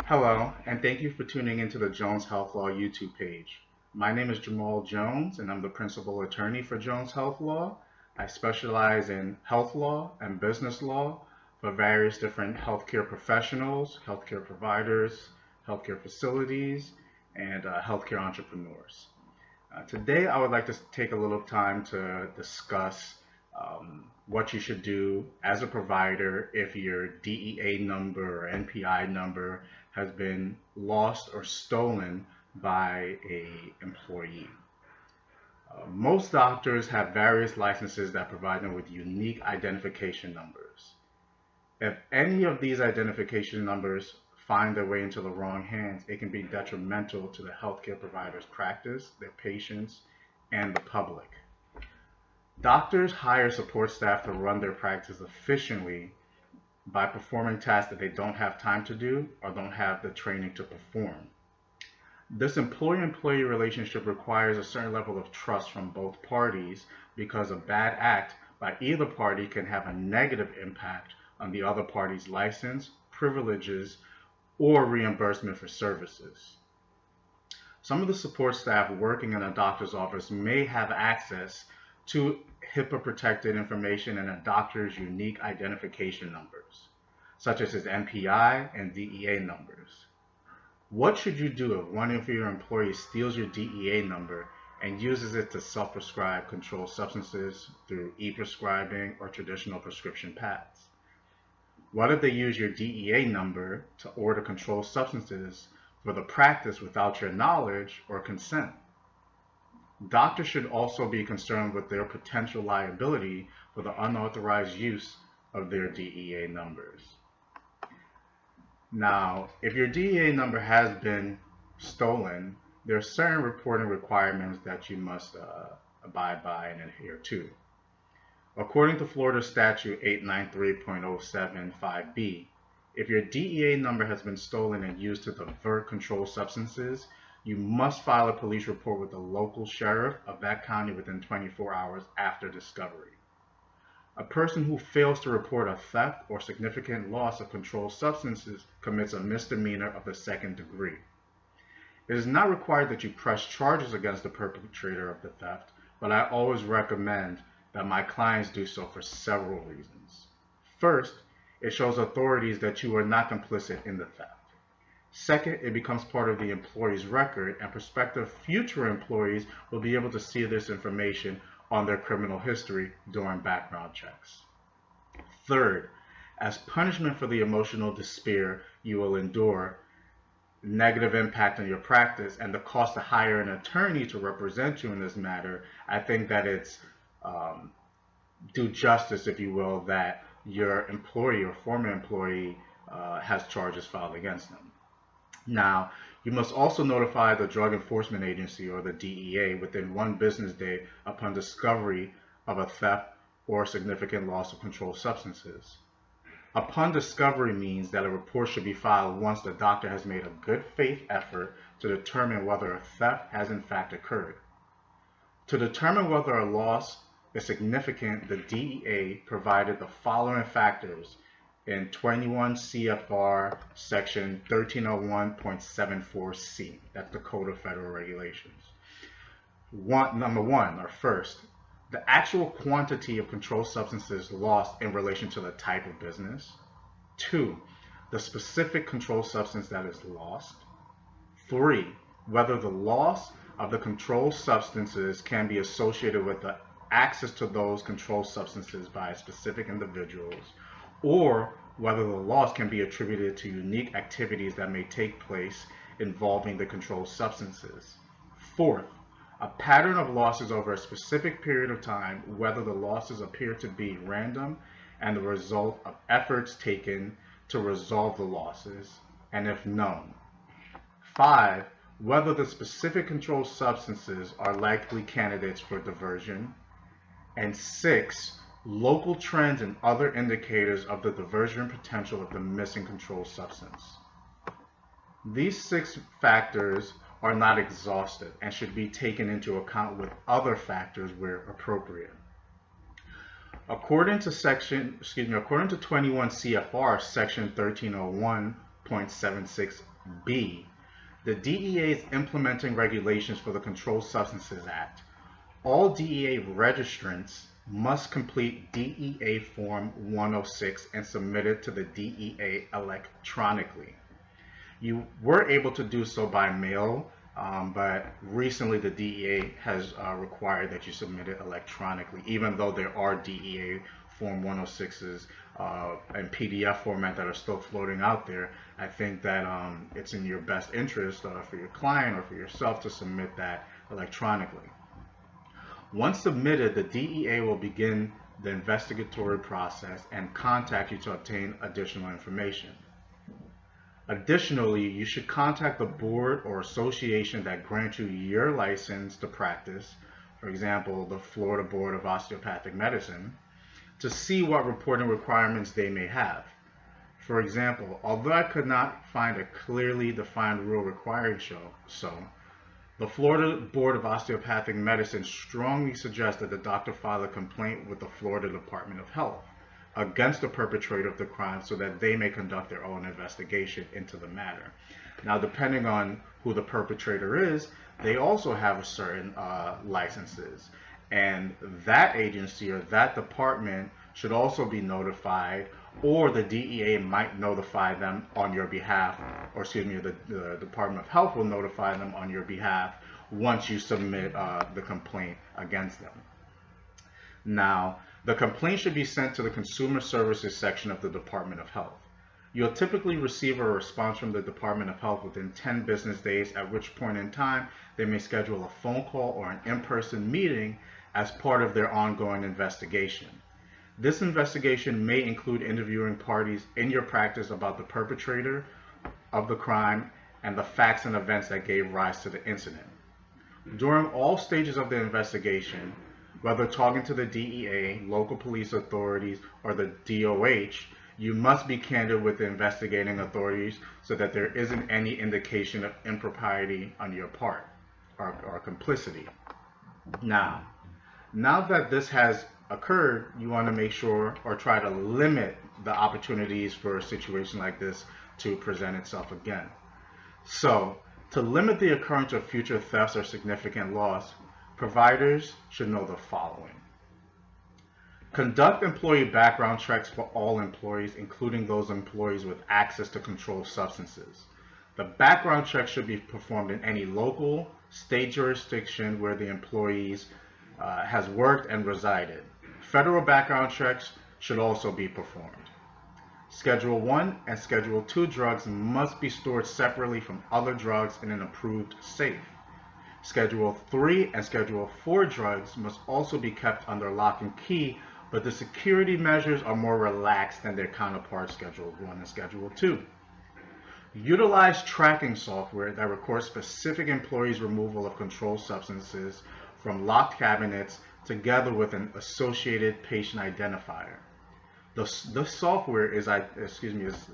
Hello, and thank you for tuning into the Jones Health Law YouTube page. My name is Jamaal Jones, and I'm the principal attorney for Jones Health Law. I specialize in health law and business law for various different healthcare professionals, healthcare providers, healthcare facilities, and healthcare entrepreneurs. Today, I would like to take a little time to discuss what you should do as a provider if your DEA number or NPI number has been lost or stolen by an employee. Most doctors have various licenses that provide them with unique identification numbers. If any of these identification numbers find their way into the wrong hands, it can be detrimental to the healthcare provider's practice, their patients, and the public. Doctors hire support staff to run their practice efficiently by performing tasks that they don't have time to do or don't have the training to perform. This employee-employee relationship requires a certain level of trust from both parties because a bad act by either party can have a negative impact on the other party's license, privileges, or reimbursement for services. Some of the support staff working in a doctor's office may have access to HIPAA-protected information and a doctor's unique identification numbers, such as his NPI and DEA numbers. What should you do if one of your employees steals your DEA number and uses it to self-prescribe controlled substances through e-prescribing or traditional prescription pads? What if they use your DEA number to order controlled substances for the practice without your knowledge or consent? Doctors should also be concerned with their potential liability for the unauthorized use of their DEA numbers. Now, if your DEA number has been stolen, there are certain reporting requirements that you must abide by and adhere to. According to Florida Statute 893.075B, if your DEA number has been stolen and used to divert controlled substances, you must file a police report with the local sheriff of that county within 24 hours after discovery. A person who fails to report a theft or significant loss of controlled substances commits a misdemeanor of the second degree. It is not required that you press charges against the perpetrator of the theft, but I always recommend that my clients do so for several reasons. First, it shows authorities that you are not complicit in the theft. Second, it becomes part of the employee's record, and prospective future employees will be able to see this information on their criminal history during background checks. Third, as punishment for the emotional despair you will endure, negative impact on your practice, and the cost to hire an attorney to represent you in this matter, I think that it's due justice, if you will, that your employee or former employee has charges filed against them. Now, you must also notify the Drug Enforcement Agency or the DEA within 1 business day upon discovery of a theft or significant loss of controlled substances. Upon discovery means that a report should be filed once the doctor has made a good faith effort to determine whether a theft has in fact occurred. To determine whether a loss is significant, the DEA provided the following factors in 21 CFR section 1301.74C. That's the Code of Federal Regulations. Number one, or first, the actual quantity of controlled substances lost in relation to the type of business. 2, the specific controlled substance that is lost. 3, whether the loss of the controlled substances can be associated with the access to those controlled substances by specific individuals, or whether the loss can be attributed to unique activities that may take place involving the controlled substances. 4th, a pattern of losses over a specific period of time, whether the losses appear to be random and the result of efforts taken to resolve the losses, and if known. 5, whether the specific controlled substances are likely candidates for diversion. And 6, local trends and other indicators of the diversion potential of the missing controlled substance. These 6 factors are not exhaustive and should be taken into account with other factors where appropriate. According to 21 CFR section 1301.76 B. The DEA is implementing regulations for the Controlled Substances Act. All DEA registrants must complete DEA Form 106 and submit it to the DEA electronically. You were able to do so by mail, but recently the DEA has required that you submit it electronically, even though there are DEA Form 106s in PDF format that are still floating out there. I think that it's in your best interest for your client or for yourself to submit that electronically. Once submitted, the DEA will begin the investigatory process and contact you to obtain additional information. Additionally, you should contact the board or association that grants you your license to practice, for example, the Florida Board of Osteopathic Medicine, to see what reporting requirements they may have. For example, although I could not find a clearly defined rule requiring so, the Florida Board of Osteopathic Medicine strongly suggests that the doctor file a complaint with the Florida Department of Health against the perpetrator of the crime so that they may conduct their own investigation into the matter. Now, depending on who the perpetrator is, they also have certain licenses, and that agency or that department should also be notified, or the DEA might notify them on your behalf, or excuse me, the Department of Health will notify them on your behalf once you submit the complaint against them. Now, the complaint should be sent to the Consumer Services section of the Department of Health. You'll typically receive a response from the Department of Health within 10 business days, at which point in time they may schedule a phone call or an in-person meeting as part of their ongoing investigation. This investigation may include interviewing parties in your practice about the perpetrator of the crime and the facts and events that gave rise to the incident. During all stages of the investigation, whether talking to the DEA, local police authorities, or the DOH, you must be candid with the investigating authorities so that there isn't any indication of impropriety on your part or complicity. Now that this has occurred, you want to make sure or try to limit the opportunities for a situation like this to present itself again. So, to limit the occurrence of future thefts or significant loss, providers should know the following. Conduct employee background checks for all employees, including those employees with access to controlled substances. The background check should be performed in any local, state jurisdiction where the employees has worked and resided. Federal background checks should also be performed. Schedule 1 and Schedule 2 drugs must be stored separately from other drugs in an approved safe. Schedule 3 and Schedule 4 drugs must also be kept under lock and key, but the security measures are more relaxed than their counterparts Schedule 1 and Schedule 2. Utilize tracking software that records specific employees' removal of controlled substances from locked cabinets together with an associated patient identifier. The software is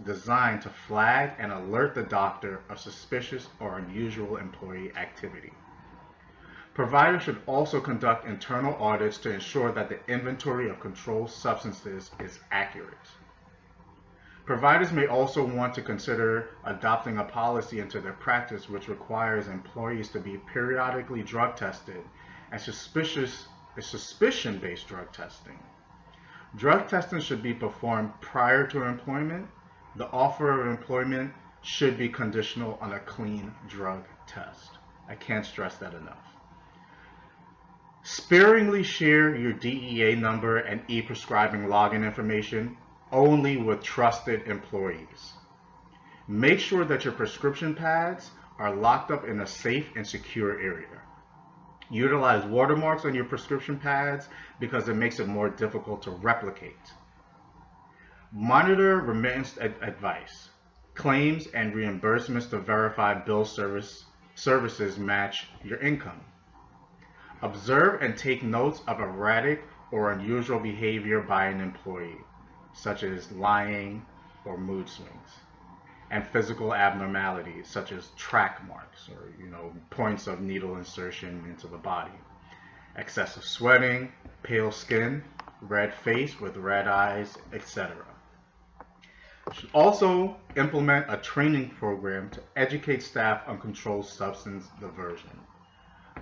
designed to flag and alert the doctor of suspicious or unusual employee activity. Providers should also conduct internal audits to ensure that the inventory of controlled substances is accurate. Providers may also want to consider adopting a policy into their practice which requires employees to be periodically drug tested and suspicion-based drug testing. Drug testing should be performed prior to employment. The offer of employment should be conditional on a clean drug test. I can't stress that enough. Sparingly share your DEA number and e-prescribing login information only with trusted employees. Make sure that your prescription pads are locked up in a safe and secure area. Utilize watermarks on your prescription pads because it makes it more difficult to replicate. Monitor remittance advice, claims, and reimbursements to verify bill services match your income. Observe and take notes of erratic or unusual behavior by an employee, such as lying or mood swings, and physical abnormalities such as track marks or points of needle insertion into the body, excessive sweating, pale skin, red face with red eyes, etc. Should also implement a training program to educate staff on controlled substance diversion.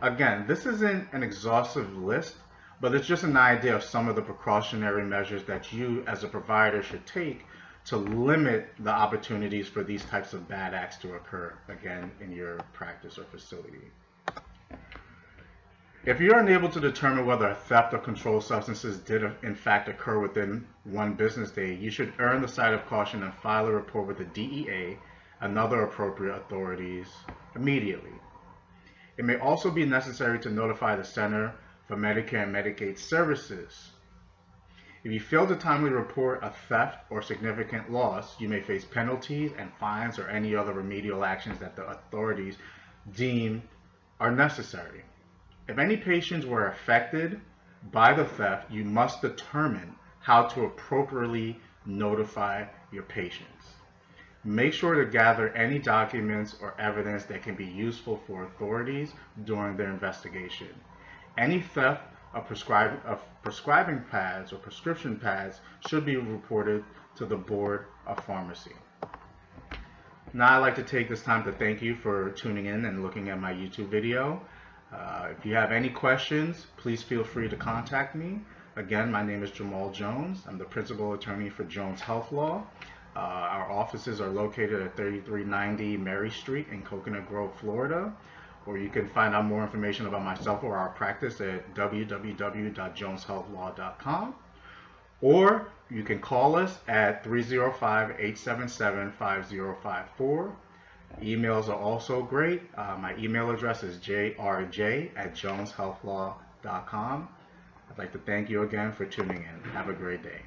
Again, this isn't an exhaustive list, but it's just an idea of some of the precautionary measures that you as a provider should take to limit the opportunities for these types of bad acts to occur, again, in your practice or facility. If you're unable to determine whether a theft of controlled substances did in fact occur within 1 business day, you should err the side of caution and file a report with the DEA and other appropriate authorities immediately. It may also be necessary to notify the Center for Medicare and Medicaid Services. If you fail to timely report a theft or significant loss, you may face penalties and fines or any other remedial actions that the authorities deem are necessary. If any patients were affected by the theft, you must determine how to appropriately notify your patients. Make sure to gather any documents or evidence that can be useful for authorities during their investigation. Any theft of prescribing pads or prescription pads should be reported to the Board of Pharmacy. Now I'd like to take this time to thank you for tuning in and looking at my YouTube video. If you have any questions, please feel free to contact me. Again, my name is Jamaal Jones. I'm the principal attorney for Jones Health Law. Our offices are located at 3390 Mary Street in Coconut Grove, Florida. Or you can find out more information about myself or our practice at www.joneshealthlaw.com. Or you can call us at 305-877-5054. Emails are also great. My email address is jrj@joneshealthlaw.com. I'd like to thank you again for tuning in. Have a great day.